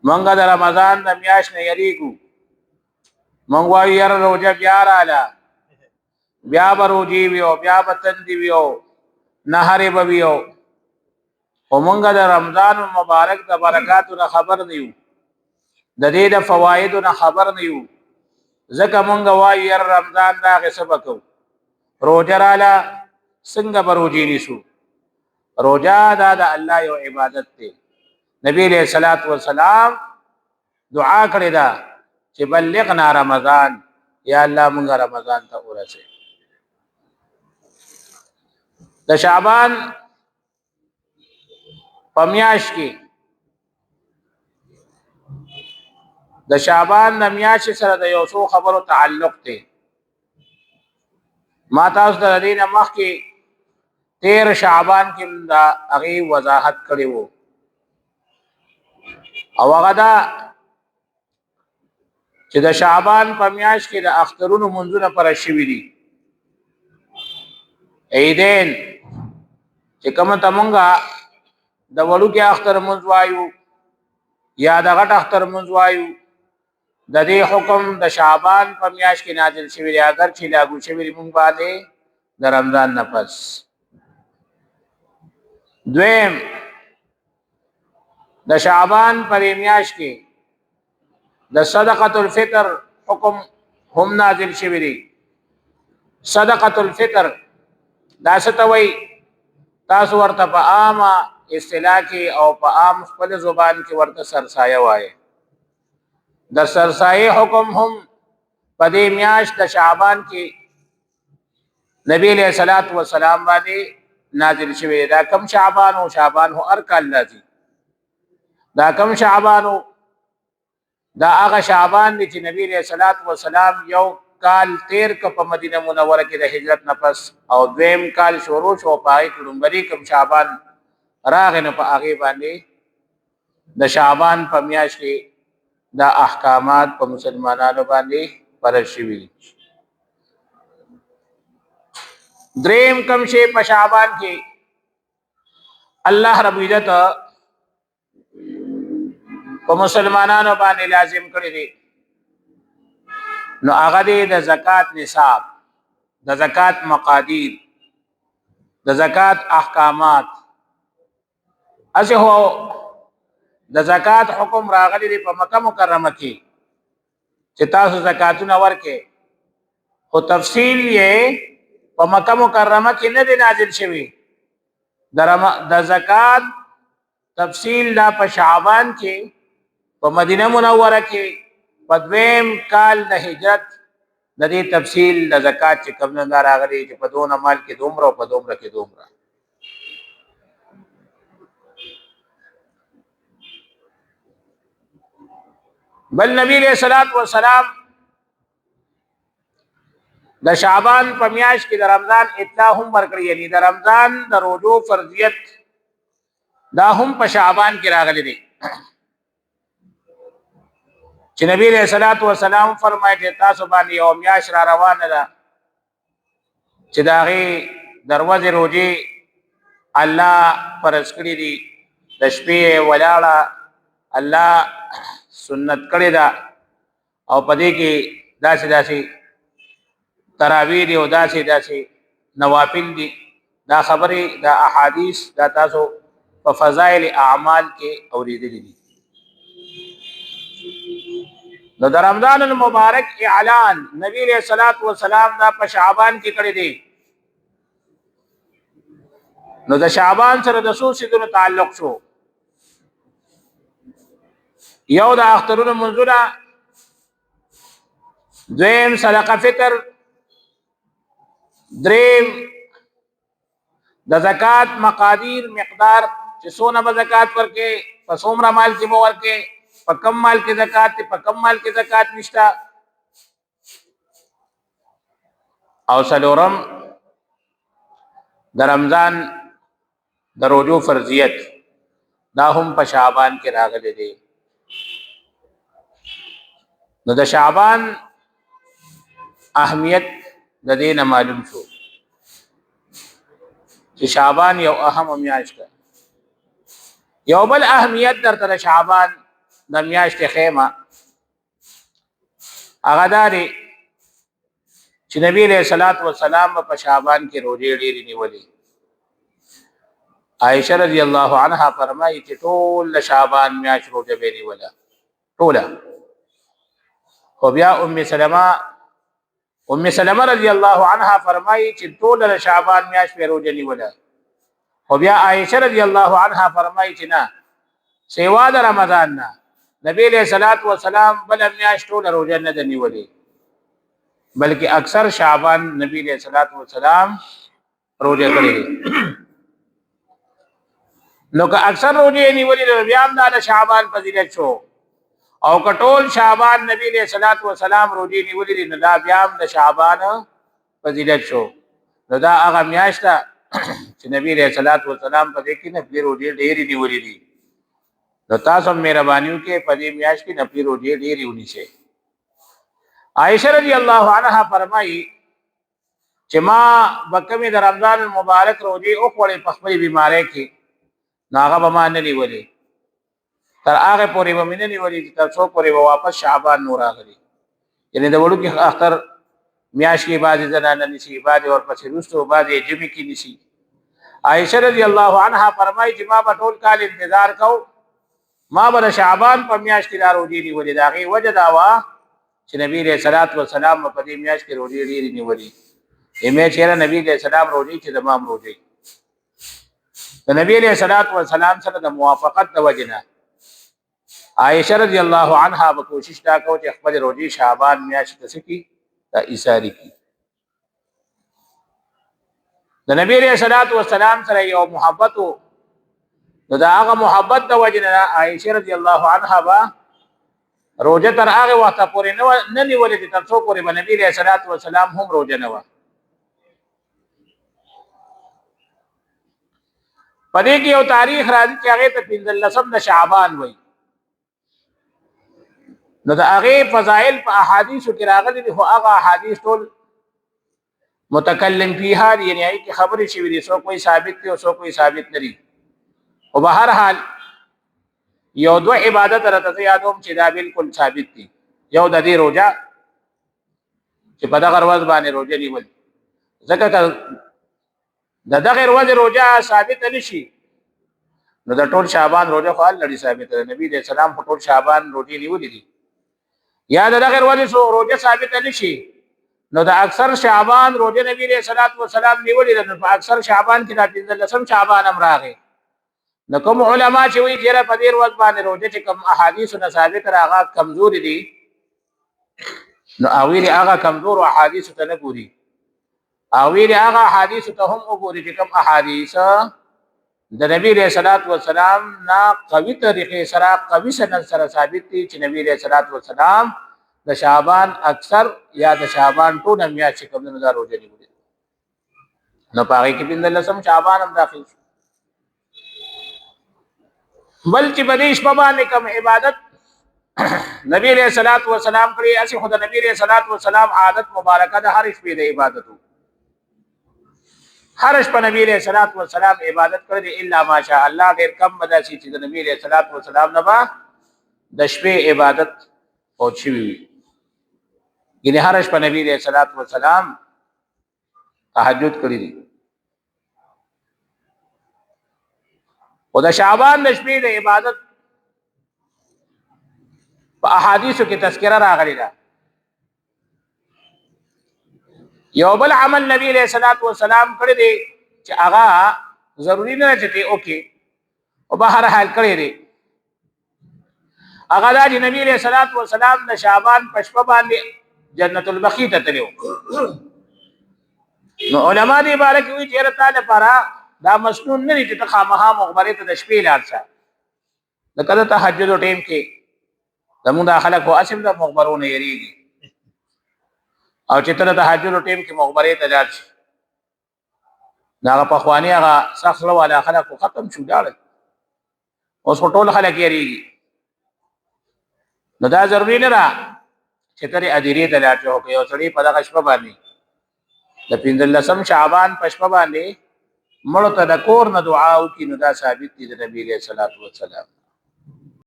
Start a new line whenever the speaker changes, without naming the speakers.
مونږ د رمضان د میاشت نه یریږو. مونږ وایو یاره روژه بیا رااله، بیا به روژې وي او بیا به تندې وي او نهرې به وي خو مونږ د رمضان مبارک د برکاتو نه خبر نه یو، د دې د فوایدو نه خبر نه یو. ځکه مونږ وایو یاره رمضان دا هغې څه به کوو، روژه راله څنګه به روژې نیسو. روژه دا د الله یو عبادت دی. نبی علیہ الصلوۃ والسلام دعا کړې ده چې بلغنا رمضان، یا الله مونږ رمضان ته ورسې. د شعبان په میاشت کې د شعبان د میاشتې سره د یو څو خبرو تعلق دی. ما تاسو د دې نه مخکې 13 شعبان کې د هغې وضاحت کړی و او هغه دا چې د شعبان په میاشت کې د اخترونو منځونه پره شوي دي. عیدین چې کومه ته مونږه د وړوکي اختر منځ وایو یا د غټ اختر منځ وایو، د دې حکم د شعبان په میاشت کې نازل شوی دی، اگر چې لاګو شوی دی مونږ باندې د رمضان نه پس. دویم د شعبان په میاشت کې د صدقه الفطر حکم هم نازل شوی دی. صدقه الفطر دا څه ته وایي؟ تاسو ورته په عامه اصطلاح کې او په عام خپل زبان کې ورته سرسایه وایي. د سرسایه حکم هم په دې میاشت د شعبان کې نبی علیہ الصلوۃ والسلام باندې نازل شوی. دا کم شعبان او شعبان هو هر کال راځي. دا کم شعبان دا هغه شعبان دی چې نبی علیہ الصلوۃ والسلام یو کال تیر ک په مدینه منوره کې د هجرت نه پس او دویم کال شروع شو په هغې کې لومړی کم شعبان راغی نو په هغې باندې د شعبان په میاشت کې دا احکامات په مسلمانانو باندې فرض شوي. دریم کم شی په شعبان کې الله رب عزت په مسلمانانو باندې لازم کړی دی نو هغه دی د زکات نصاب، د زکات مقادیر، د زکات احکامات. اسه هو د زکات حکم راغلی دی په مکه مکرمه کې چې تاسو زکاتونه ورکې، خو تفصیل یې په مکه مکرمه کې نه دی نازل شوی. د زکات تفصیل دا په شعبان کې په مدینه منوره کې په دویم کال د هجرت د دې تفصیل د زکات چې کوم نه راغلی چې په دونه مال کې دومره او په دومره کې دومره. بل نبی علیہ الصلوۃ والسلام د شعبان په میاشت کې د رمضان اطلاع هم ورکړي، یعنی د رمضان د روزو فرضیت دا هم په شعبان کې راغلی دی چې نبی علیہ الصلوۃ والسلام فرمایي چې تاسو باندې یو میاشت را روانه ده چې د هغې دروازې روزې الله فرض کړي دي، د شپې ولاړه الله سنت کړی ده او په دې کې داسې داسې تراویح دي او داسې نوافل دي. دا خبرې دا احادیث دا تاسو په فضائل اعمال کې اورېدلي دي. نو د رمضان المبارک اعلان نبی علیہ الصلوۃ والسلام دا په شعبان کې کړی دی. نو د شعبان سره د څو څیزونو تعلق شو. یو د اخترونو منځونه، دویم صدقه فطر، دریم د زکات مقادیر مقدار چې څونه به زکات ورکې، په څومره مال کې به ورکې، په کم مال کې زکات دی، په کم مال کې زکات نشته، او څلورم د رمضان د روزو فرضیت دا هم په شعبان کې راغلی دی. نو د شعبان اهمیت د دې نه معلوم شو چې شعبان یو اهم میاشت ده. یو بل اهمیت درته د شعبان د میاشتې خیمه هغه داري چې نبی علیہ الصلوۃ والسلام په شعبان کې روزې ډېرې نیولې. عائشہ رضی الله عنها فرمایي چې ټول شعبان میاشت روزه به نیوله ټوله. خو بیا ام سلمہ رضی الله عنها فرمایي چې ټول شعبان میاشت به روزه نیوله. خو بیا عائشہ رضی الله عنها فرمایي چې نه، سیوا د رمضان نه نبی علیہ الصلوۃ والسلام بل میاشت ټول روزه نه نیولې، بلکې اکثر شعبان نبی علیہ الصلوۃ والسلام روزه کړې. نو که اکثر روزه نیولې بیا هم د شعبان فضیلت شو، او کټول شعبان نبی علیہ الصلوۃ والسلام روزه نیولې نو دا بیا هم د شعبان فضیلت شو. نو دا هغه میاشت چې نبی علیہ الصلوۃ والسلام په دې کې نفلي روزه ډېرې نیولې دي. نو تاسو مهرباني وکړئ په دې میاشت کې نفلي روزه ډېرې ونیسئ. عائشہ رضی الله عنها فرمایي چې ما بکمه د رمضان المبارک روزه او خپل په خپل بیماری کې ناغه به ما نه نیولې، تر هغه پورې به مې نه نیولې چې تر څو پورې به واپس شعبان نور راغلی. یعنی د وړو کې اختر میاشت کې بعضې زنانه نیسي، بعضې ورپسې وروسته بعضې جمعې کې نیسي. عائشہ رضی الله عنها فرمایي چې ما به ټول کال انتظار کو، ما به د شعبان په میاشت کې دا روزې نیولې. د هغې وجه دا وه چې نبی علیہ الصلوۃ والسلام په دې میاشت کې روزې ډېرې نیولې. مې چېرې نبی علیہ السلام روزې چې زما هم روزې. د نبی علیہ الصلوۃ والسلام سره د موافقت د وجې نه عائشہ رضی الله عنها به کوشش دا کو چې خپل روزې شعبان میاشت ته څه کړي، دا ایثاري کړي. د نبی علیہ الصلوۃ والسلام سره یو محبت و، نو دا هغه محبت د وجې نه عائشہ رضی الله عنها به روزه تر هغه وخت پورې نه نیولې چې تر څو پورې به نبی علیہ الصلوۃ والسلام هم روزه نه وه. په دې کې یو تاریخ راځي چې هغې ته 15 د شعبان وایي. نو د هغې فضایل په احادیثو کې راغلي دي، خو هغه احادیث ټول متکلم فیها دي، یعنې هغې کې خبرې شوي دي، څوک وایي ثابت دي او څوک وایي ثابت نه دي. خو به هر حال یو دوه عبادت راته زه یادوم چې دا بالکل ثابت دي. یو د دې روزه چې په دغه ورځ باندې روزه نیول، ځکه که د دغه ورځې روزه ثابته نه شي نو د ټول شعبان روزه خو الready ثابته ده. نبي علیہ السلام په ټول شعبان روزې نیولې دي. یا د دغه ورځې روزه ثابته نه شي نو د اکثر شعبان روزه نبی علیہ الصلوۃ والسلام نیولې ده. نو په اکثر شعبان کې دا 15 شعبان هم راغی. نو کوم علما چې وایي چې په دې ورځ باندې روزه چې کوم احادیثو نه ثابت راغلي کمزوري دي، نو هغوی هغه کمزورو احادیثو ته نه ګوري، هغوی هغه احادیثو ته هم وګوري چې کوم احادیث د نبی علیہ الصلوۃ والسلام نه قوي طریقې سره قوي سند سره ثابت دي چې نبی علیہ الصلوۃ والسلام د شعبان اکثر یا د شعبان ټول میاشت کوم نه روزه نیولې. نو په هغې کې 15 شعبان هم داخل شو. بل چې په دې شپه باندې کوم عبادت نبی علیہ الصلوۃ والسلام کړی، اسی خود نبی علیہ الصلوۃ والسلام عادت مبارکه ده هر شپې د عبادتو، هر شپه نبی علیہ الصلوۃ والسلام عبادت کړی الا ماشاء الله. ډېر کم بداسي چې د نبی علیہ الصلوۃ والسلام نه به د شپې عبادت او شوي وي. یعنې هر شپه نبی علیہ الصلوۃ والسلام تهجد کړی دي. او د شعبان د شپې د عبادت په احادیثو کې تذکره راغلی ده. یو بل عمل نبی علیہ الصلوۃ والسلام کړی دی چې هغه ضروری نه چې اوکې او به هر حال کړی دی. هغه دا چې نبی علیہ الصلوۃ والسلام د شعبان په شپه باندې جنت البقیع ته تللی و. نو علما دې باره کې وایي چې تا لپاره دا مسنون نه دي چې ته خامخا مقبرې ته د شپې لاړ شه. لکه د تهجدو ټیم کې زمونږ دا خلک خو هسې د مقبرو نه یېرېږي، او چې ته د تهجدو ټیم کې مقبرې ته لاړ شي نو هغه پخواني هغه سخت زړه والا خلک خو ختم شو، لاړل. اوس خو ټول خلک یېرېږي. نو دا ضروري نه ده چې ته د ادیرې ته لاړ شې. او که یو سړي په دغه شپه باندې د 15 شعبان په شپه باندې مړو ته د کور نه دعا وکړي نو دا ثابت دي د نبي علیہ الصلوۃ والسلام.